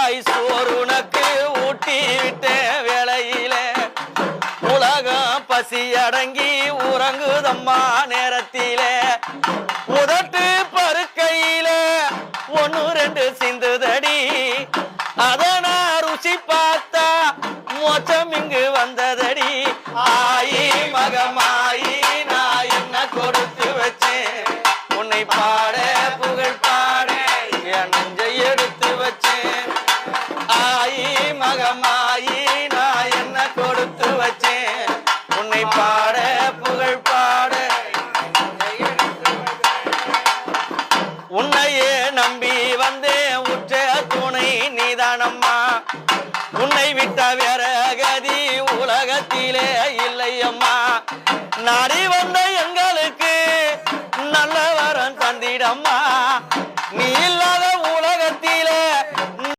வாய் சோறு உனக்கு ஊட்டி விட்ட வேளையில உலகம் பசி அடங்கி உறங்குதம்மா நேரத்திலே உதட்டு பருக்கையில ஒன்னு ரெண்டு சிந்துதடி அதனா ருசி பார்த்தா மோச்சம் இங்கு வந்ததடி ஆயி மகமாயி நான் என்ன கொடுத்து வச்சேன் உன்னை பாட புகழ் பாட என் நெஞ்சை எடுத்து வச்சேன் ஆயி மகமாயி நான் என்ன கொடுத்து வச்சேன் உன்னை பாட புகழ் பாட உன்னையே நம்பி வந்தேன் உற்ற துணை நீதானம்மா உன்னை விட்ட வேற கதி உலகத்திலே இல்லையம்மா நாடி வந்த எங்களுக்கு நல்ல வரம் தந்திடம்மா நீ இல்லாத